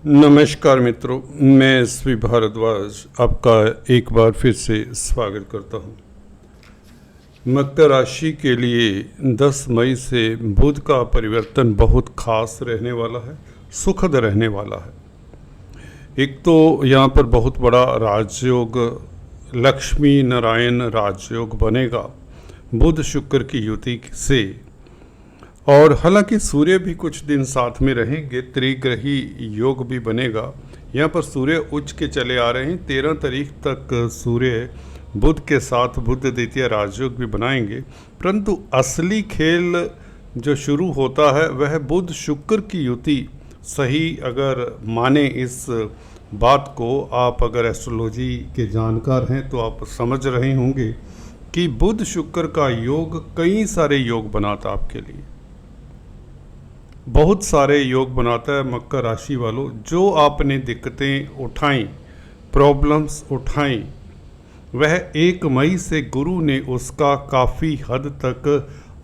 नमस्कार मित्रों, मैं एसवी भारद्वाज आपका एक बार फिर से स्वागत करता हूं। मकर राशि के लिए 10 मई से बुध का परिवर्तन बहुत खास रहने वाला है, सुखद रहने वाला है। एक तो यहाँ पर बहुत बड़ा राजयोग, लक्ष्मी नारायण राजयोग बनेगा बुध शुक्र की युति से। और हालांकि सूर्य भी कुछ दिन साथ में रहेंगे, त्रिग्रही योग भी बनेगा। यहाँ पर सूर्य उच्च के चले आ रहे हैं। 13 तारीख तक सूर्य बुध के साथ बुध द्वितीय राजयोग भी बनाएंगे। परंतु असली खेल जो शुरू होता है वह बुध शुक्र की युति। सही अगर माने इस बात को, आप अगर एस्ट्रोलॉजी के जानकार हैं तो आप समझ रहे होंगे कि बुध शुक्र का योग कई सारे योग बनाता आपके लिए, बहुत सारे योग बनाता है मकर राशि वालों। जो आपने दिक्कतें उठाई, प्रॉब्लम्स उठाई, वह 1 मई से गुरु ने उसका काफ़ी हद तक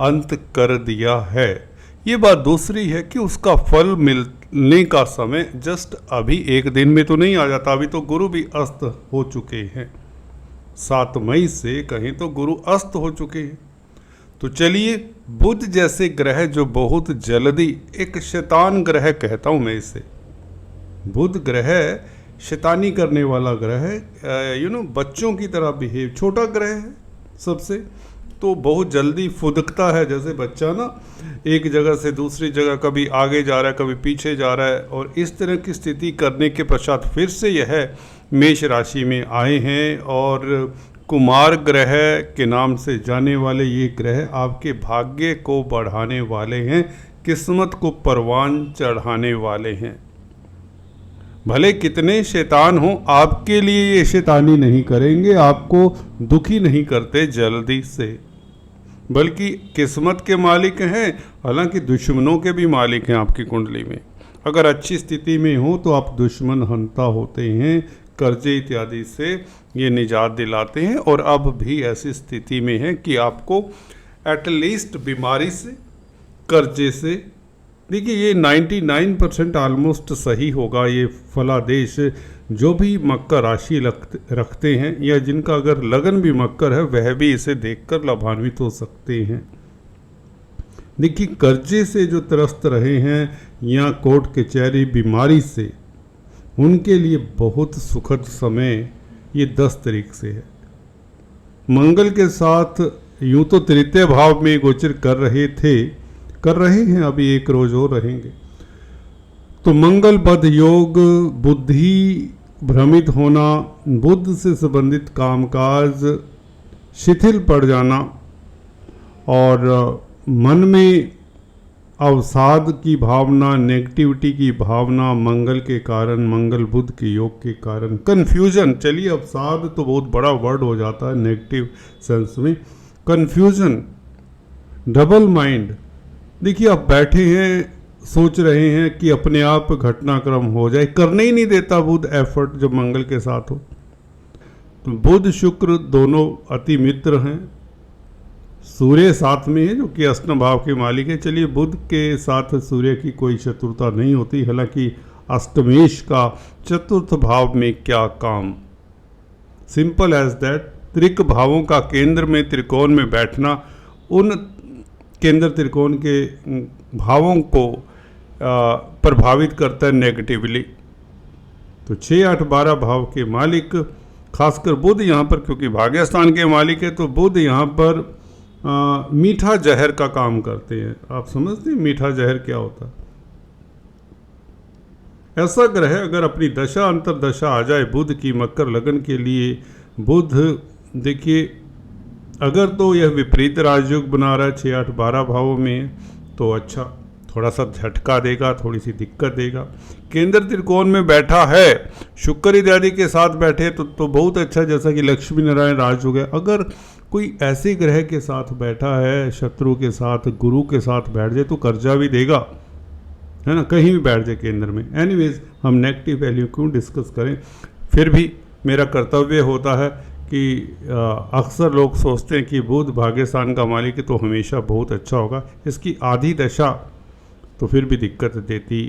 अंत कर दिया है। ये बात दूसरी है कि उसका फल मिलने का समय जस्ट अभी 1 दिन में तो नहीं आ जाता। अभी तो गुरु भी अस्त हो चुके हैं। 7 मई से कहें तो गुरु अस्त हो चुके हैं। तो चलिए, बुध जैसे ग्रह जो बहुत जल्दी, एक शैतान ग्रह कहता हूँ मैं इसे, बुध ग्रह शैतानी करने वाला ग्रह है। बच्चों की तरह बिहेव, छोटा ग्रह है सबसे, तो बहुत जल्दी फुदकता है। जैसे बच्चा ना एक जगह से दूसरी जगह कभी आगे जा रहा है, कभी पीछे जा रहा है, और इस तरह की स्थिति करने के पश्चात फिर से यह मेष राशि में आए हैं। और कुमार ग्रह के नाम से जाने वाले ये ग्रह आपके भाग्य को बढ़ाने वाले हैं, किस्मत को परवान चढ़ाने वाले हैं। भले कितने शैतान हों, आपके लिए ये शैतानी नहीं करेंगे, आपको दुखी नहीं करते जल्दी से, बल्कि किस्मत के मालिक हैं। हालांकि दुश्मनों के भी मालिक हैं आपकी कुंडली में। अगर अच्छी स्थिति में हो तो आप दुश्मन हंता होते हैं, कर्जे इत्यादि से ये निजात दिलाते हैं। और अब भी ऐसी स्थिति में है कि आपको एटलीस्ट बीमारी से, कर्जे से, देखिए ये 99% ऑलमोस्ट सही होगा ये फलादेश। जो भी मकर राशि रखते हैं या जिनका अगर लगन भी मकर है, वह भी इसे देखकर लाभान्वित हो सकते हैं। देखिए, कर्जे से जो त्रस्त रहे हैं या कोर्ट कचहरी बीमारी से, उनके लिए बहुत सुखद समय ये 10 तारीख से है। मंगल के साथ यूं तो तृतीय भाव में गोचर कर रहे हैं, अभी 1 रोज और रहेंगे। तो मंगल बद योग, बुद्धि भ्रमित होना, बुद्ध से संबंधित कामकाज शिथिल पड़ जाना, और मन में अवसाद की भावना, नेगेटिविटी की भावना, मंगल के कारण, मंगल बुध के योग के कारण कन्फ्यूजन। चलिए, अवसाद तो बहुत बड़ा वर्ड हो जाता है नेगेटिव सेंस में। Confusion, double mind. देखिए, आप बैठे हैं, सोच रहे हैं कि अपने आप घटनाक्रम हो जाए, करने ही नहीं देता बुध एफर्ट जब मंगल के साथ हो। तो बुध शुक्र दोनों अति मित्र हैं। सूर्य साथ में है जो कि अष्टम भाव के मालिक है। चलिए, बुध के साथ सूर्य की कोई शत्रुता नहीं होती। हालांकि अष्टमेश का चतुर्थ भाव में क्या काम, सिंपल एज दैट। त्रिक भावों का केंद्र में त्रिकोण में बैठना उन केंद्र त्रिकोण के भावों को प्रभावित करता है नेगेटिवली। तो 6, 8, 12 भाव के मालिक, खासकर बुध यहाँ पर, क्योंकि भाग्यस्थान के मालिक है, तो बुध यहाँ पर मीठा जहर का काम करते हैं। आप समझते हैं मीठा जहर क्या होता है? ऐसा ग्रह अगर अपनी दशा अंतरदशा आ जाए बुध की मकर लगन के लिए, बुध देखिए अगर तो यह विपरीत राजयोग बना रहा है 6, 8, 12 भावों में, तो अच्छा, थोड़ा सा झटका देगा, थोड़ी सी दिक्कत देगा। केंद्र त्रिकोण में बैठा है, शुक्र इत्यादि के साथ बैठे तो बहुत अच्छा, जैसा कि लक्ष्मी नारायण राजयोग है। अगर कोई ऐसे ग्रह के साथ बैठा है, शत्रु के साथ, गुरु के साथ बैठ जाए तो कर्जा भी देगा, है ना, कहीं भी बैठ जाए केंद्र में। एनीवेज, हम नेगेटिव वैल्यू क्यों डिस्कस करें। फिर भी मेरा कर्तव्य होता है कि अक्सर लोग सोचते हैं कि बुध भाग्यस्थान का मालिक है तो हमेशा बहुत अच्छा होगा। इसकी आधी दशा तो फिर भी दिक्कत देती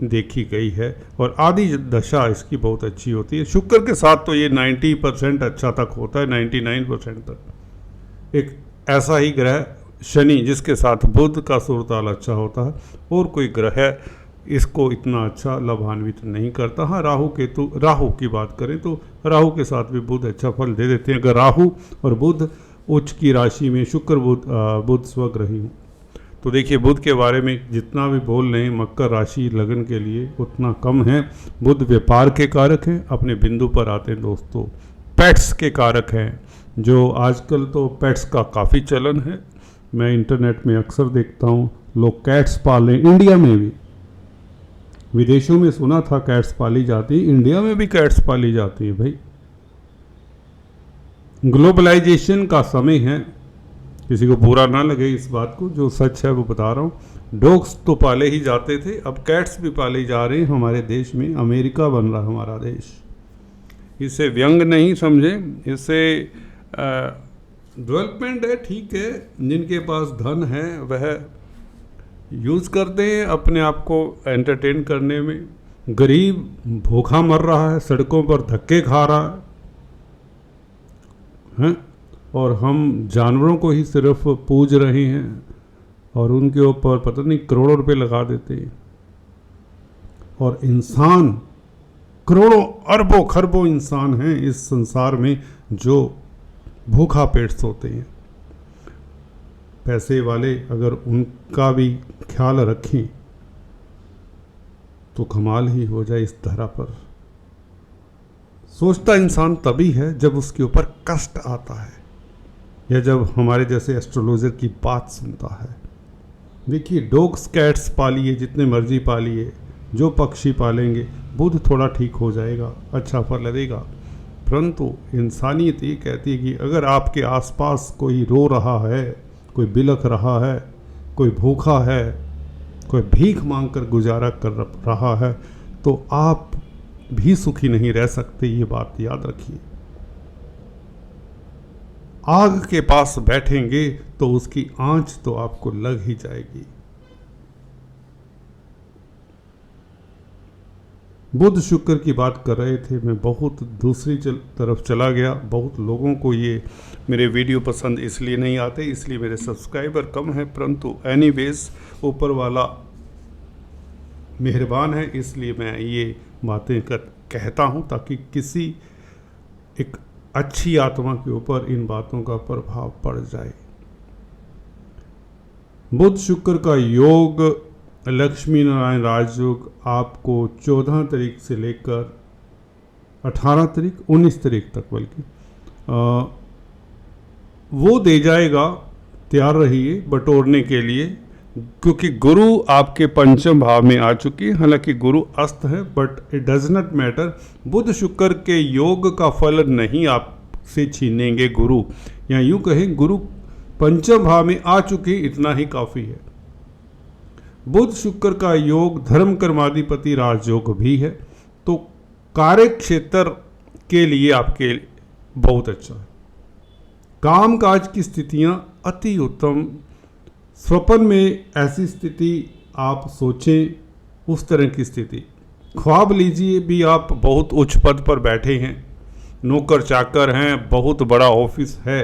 देखी गई है और आधी दशा इसकी बहुत अच्छी होती है। शुक्र के साथ तो ये 90% अच्छा तक होता है, 99% तक। एक ऐसा ही ग्रह शनि जिसके साथ बुध का सुरताल अच्छा होता है, और कोई ग्रह इसको इतना अच्छा लाभान्वित नहीं करता। हाँ, राहु की बात करें तो राहु के साथ भी बुध अच्छा फल दे देते हैं। अगर राहु और बुध उच्च की राशि में, शुक्र बुध स्वग्रही हूँ, तो देखिए बुध के बारे में जितना भी बोल रहे हैं मकर राशि लगन के लिए उतना कम है। बुध व्यापार के कारक हैं। अपने बिंदु पर आते हैं दोस्तों, पेट्स के कारक हैं, जो आजकल तो पेट्स का काफ़ी चलन है। मैं इंटरनेट में अक्सर देखता हूँ लोग कैट्स पालें, इंडिया में भी, विदेशों में सुना था कैट्स पाली जाती, इंडिया में भी कैट्स पाली जाती है। भाई ग्लोबलाइजेशन का समय है, किसी को बुरा ना लगे इस बात को, जो सच है वो बता रहा हूँ। डॉग्स तो पाले ही जाते थे, अब कैट्स भी पाले जा रहे हैं हमारे देश में। अमेरिका बन रहा है हमारा देश। इसे व्यंग नहीं समझे, इसे डेवलपमेंट है, ठीक है। जिनके पास धन है वह यूज़ करते हैं अपने आप को एंटरटेन करने में। गरीब भूखा मर रहा है, सड़कों पर धक्के खा रहा है, और हम जानवरों को ही सिर्फ पूज रहे हैं और उनके ऊपर पता नहीं करोड़ों रुपए लगा देते हैं। और इंसान, करोड़ों अरबों खरबों इंसान हैं इस संसार में जो भूखा पेट सोते हैं। पैसे वाले अगर उनका भी ख्याल रखें तो कमाल ही हो जाए इस धरा पर। सोचता इंसान तभी है जब उसके ऊपर कष्ट आता है, या जब हमारे जैसे एस्ट्रोलॉजर की बात सुनता है। देखिए डॉग्स कैट्स पालिए, जितने मर्जी पालिए, जो पक्षी पालेंगे बुध थोड़ा ठीक हो जाएगा, अच्छा फल लगेगा। परंतु इंसानियत ये कहती है कि अगर आपके आसपास कोई रो रहा है, कोई बिलख रहा है, कोई भूखा है, कोई भीख मांगकर गुजारा कर रहा है, तो आप भी सुखी नहीं रह सकते। ये बात याद रखिए। आग के पास बैठेंगे तो उसकी आंच तो आपको लग ही जाएगी। बुध शुक्र की बात कर रहे थे, मैं बहुत दूसरी तरफ चला गया। बहुत लोगों को ये मेरे वीडियो पसंद इसलिए नहीं आते, इसलिए मेरे सब्सक्राइबर कम हैं, परंतु एनीवेज ऊपर वाला मेहरबान है, इसलिए मैं ये बातें कहता हूँ ताकि किसी एक अच्छी आत्मा के ऊपर इन बातों का प्रभाव पड़ जाए। बुध शुक्र का योग, लक्ष्मी नारायण राजयोग आपको 14 तारीख से लेकर 18 तारीख 19 तारीख तक बल्कि वो दे जाएगा। तैयार रहिए बटोरने के लिए, क्योंकि गुरु आपके पंचम भाव में आ चुकी है। हालांकि गुरु अस्त है, but it does not matter. बुध शुक्र के योग का फल नहीं आपसे छीनेंगे गुरु, या यूं कहें गुरु पंचम भाव में आ चुके, इतना ही काफ़ी है। बुध शुक्र का योग धर्म कर्माधिपति राजयोग भी है, तो कार्य क्षेत्र के लिए आपके बहुत अच्छा है। काम काज की स्थितियां अति उत्तम। स्वप्न में ऐसी स्थिति आप सोचें, उस तरह की स्थिति ख्वाब लीजिए भी आप बहुत उच्च पद पर बैठे हैं, नौकर चाकर हैं, बहुत बड़ा ऑफिस है,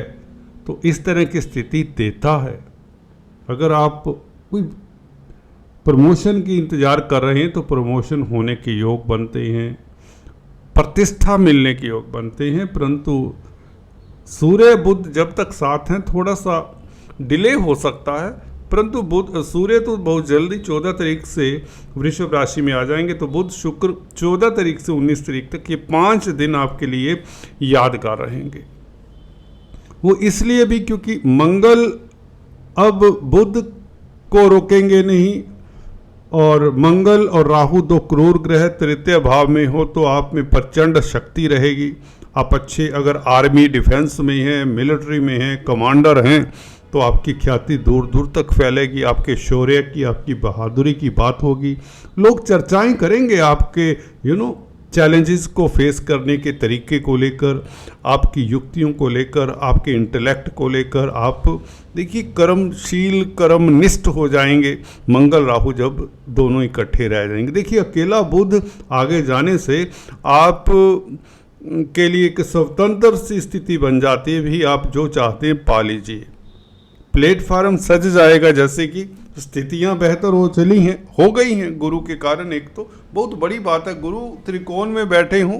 तो इस तरह की स्थिति देता है। अगर आप कोई प्रमोशन की इंतज़ार कर रहे हैं तो प्रमोशन होने के योग बनते हैं, प्रतिष्ठा मिलने के योग बनते हैं। परंतु सूर्य बुध जब तक साथ हैं थोड़ा सा डिले हो सकता है, परंतु बुध सूर्य तो बहुत जल्दी 14 तारीख से वृषभ राशि में आ जाएंगे। तो बुध शुक्र 14 तारीख से 19 तारीख तक ये 5 दिन आपके लिए यादगार रहेंगे। वो इसलिए भी क्योंकि मंगल अब बुध को रोकेंगे नहीं, और मंगल और राहु दो क्रूर ग्रह तृतीय भाव में हो तो आप में प्रचंड शक्ति रहेगी। आप अच्छे अगर आर्मी डिफेंस में हैं, मिलिट्री में हैं, कमांडर हैं, तो आपकी ख्याति दूर दूर तक फैलेगी। आपके शौर्य की, आपकी बहादुरी की बात होगी, लोग चर्चाएं करेंगे आपके चैलेंजेस को फेस करने के तरीके को लेकर, आपकी युक्तियों को लेकर, आपके इंटेलेक्ट को लेकर आप देखिए कर्मशील कर्मनिष्ठ हो जाएंगे। मंगल राहु जब दोनों इकट्ठे रह जाएंगे, देखिए अकेला बुध आगे जाने से आप के लिए एक स्वतंत्र सी स्थिति बन जाती है, भी आप जो चाहते हैं पा लीजिए। प्लेटफार्म सज जाएगा, जैसे कि स्थितियां बेहतर हो गई हैं गुरु के कारण। एक तो बहुत बड़ी बात है, गुरु त्रिकोण में बैठे हों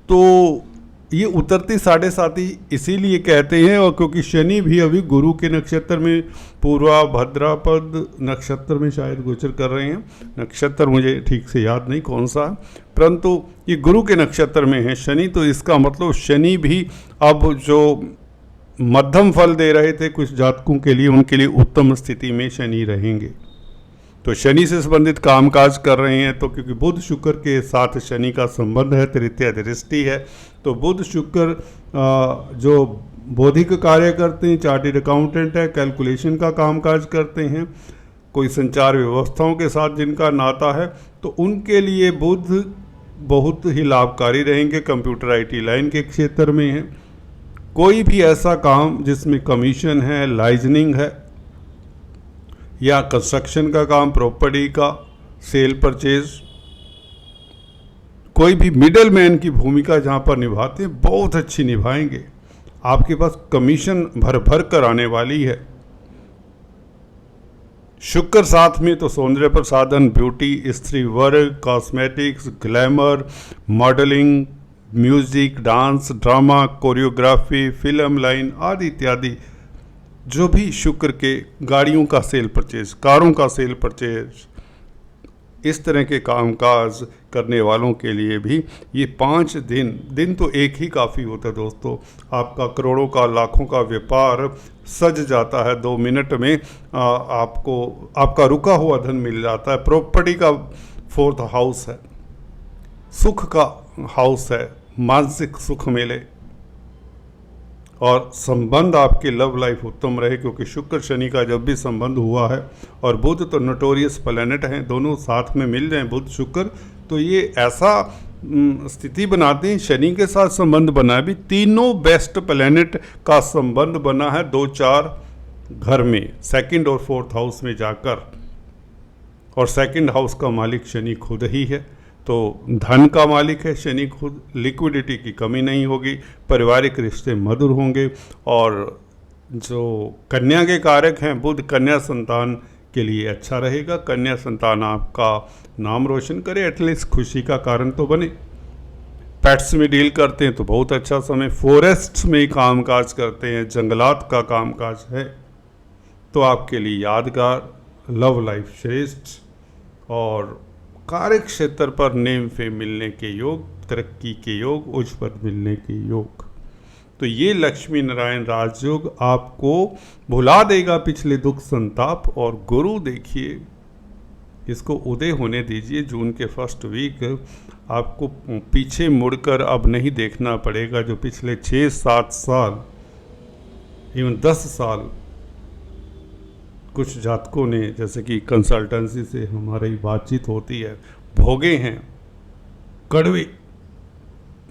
तो ये उतरती 7.5 इसीलिए कहते हैं, और क्योंकि शनि भी अभी गुरु के नक्षत्र में पूर्वा भाद्रपद नक्षत्र में शायद गोचर कर रहे हैं। नक्षत्र मुझे ठीक से याद नहीं कौन सा है, परंतु ये गुरु के नक्षत्र में है शनि, तो इसका मतलब शनि भी अब जो मध्यम फल दे रहे थे कुछ जातकों के लिए, उनके लिए उत्तम स्थिति में शनि रहेंगे। तो शनि से संबंधित कामकाज कर रहे हैं, तो क्योंकि बुध शुक्र के साथ शनि का संबंध है, तृतीय दृष्टि है, तो बुध शुक्र जो बौद्धिक कार्य करते हैं, चार्टेड अकाउंटेंट है, कैलकुलेशन का कामकाज करते हैं, कोई संचार व्यवस्थाओं के साथ जिनका नाता है, तो उनके लिए बुध बहुत ही लाभकारी रहेंगे। कंप्यूटर आईटी लाइन के क्षेत्र में है, कोई भी ऐसा काम जिसमें कमीशन है, लाइजनिंग है, या कंस्ट्रक्शन का काम, प्रॉपर्टी का सेल परचेज, कोई भी मिडल मैन की भूमिका जहां पर निभाते हैं बहुत अच्छी निभाएंगे। आपके पास कमीशन भर भर कर आने वाली है। शुक्र साथ में तो सौंदर्य प्रसाधन, ब्यूटी, स्त्री वर्ग, cosmetics, glamour, modelling, music, dance, drama, choreography, film line आदि इत्यादि, जो भी शुक्र के, गाड़ियों का सेल परचेज, कारों का सेल परचेज, इस तरह के कामकाज करने वालों के लिए भी ये 5 दिन तो एक ही काफ़ी होता है दोस्तों। आपका करोड़ों का, लाखों का व्यापार सज जाता है 2 मिनट में। आपको आपका रुका हुआ धन मिल जाता है। प्रॉपर्टी का 4th हाउस है, सुख का हाउस है, मानसिक सुख मिले, और संबंध आपके लव लाइफ उत्तम रहे, क्योंकि शुक्र शनि का जब भी संबंध हुआ है, और बुध तो नोटोरियस प्लैनेट हैं, दोनों साथ में मिल जाएं बुध शुक्र, तो ये ऐसा स्थिति बनाते हैं। शनि के साथ संबंध बना है, भी तीनों बेस्ट प्लैनेट का संबंध बना है 2-4 घर में, 2nd और 4th हाउस में जाकर, और 2nd हाउस का मालिक शनि खुद ही है, तो धन का मालिक है शनि खुद। लिक्विडिटी की कमी नहीं होगी, पारिवारिक रिश्ते मधुर होंगे, और जो कन्या के कारक हैं बुध, कन्या संतान के लिए अच्छा रहेगा। कन्या संतान आपका नाम रोशन करे, एटलीस्ट खुशी का कारण तो बने। पेट्स में डील करते हैं तो बहुत अच्छा समय। फॉरेस्ट में कामकाज करते हैं, जंगलात का कामकाज है, तो आपके लिए यादगार, लव लाइफ श्रेष्ठ, और कार्य क्षेत्र पर नेम फेम मिलने के योग, तरक्की के योग, उच्च पद मिलने के योग। तो ये लक्ष्मी नारायण राजयोग आपको भुला देगा पिछले दुख संताप। और गुरु देखिए, इसको उदय होने दीजिए जून के 1st वीक। आपको पीछे मुड़कर अब नहीं देखना पड़ेगा। जो पिछले 6-7 साल, इवन 10 साल कुछ जातकों ने, जैसे कि कंसल्टेंसी से हमारी बातचीत होती है, भोगे हैं कड़वे,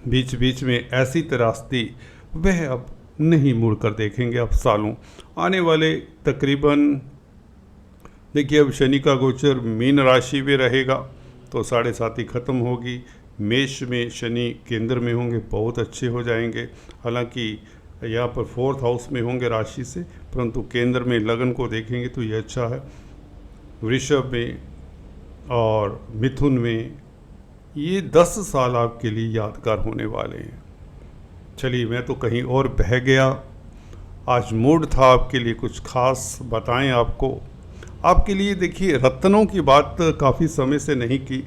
बीच बीच में ऐसी त्रासदी, वह अब नहीं मुड़कर देखेंगे। अब सालों आने वाले तकरीबन, देखिए अब शनि का गोचर मीन राशि में रहेगा, तो 7.5 खत्म होगी। मेष में शनि केंद्र में होंगे, बहुत अच्छे हो जाएंगे। हालांकि यहाँ पर 4th हाउस में होंगे राशि से, परंतु केंद्र में लगन को देखेंगे तो ये अच्छा है। वृषभ में और मिथुन में ये 10 साल आपके लिए यादगार होने वाले हैं। चलिए, मैं तो कहीं और बह गया। आज मूड था आपके लिए कुछ खास बताएं आपको। आपके लिए देखिए, रत्नों की बात काफ़ी समय से नहीं की।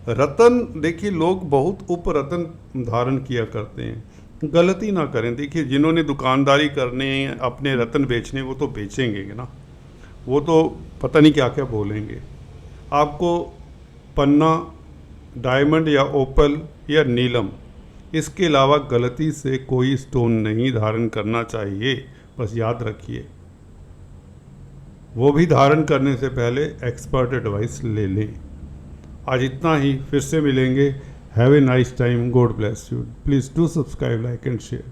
रत्न देखिए, लोग बहुत उपरत्न धारण किया करते हैं, गलती ना करें। देखिए, जिन्होंने दुकानदारी करने हैं, अपने रत्न बेचने, वो तो बेचेंगे ना, वो तो पता नहीं क्या क्या बोलेंगे। आपको पन्ना, डायमंड या ओपल या नीलम, इसके अलावा गलती से कोई स्टोन नहीं धारण करना चाहिए। बस याद रखिए, वो भी धारण करने से पहले एक्सपर्ट एडवाइस ले लें। आज इतना ही, फिर से मिलेंगे Have a nice time. God bless you. Please do subscribe, like, and share.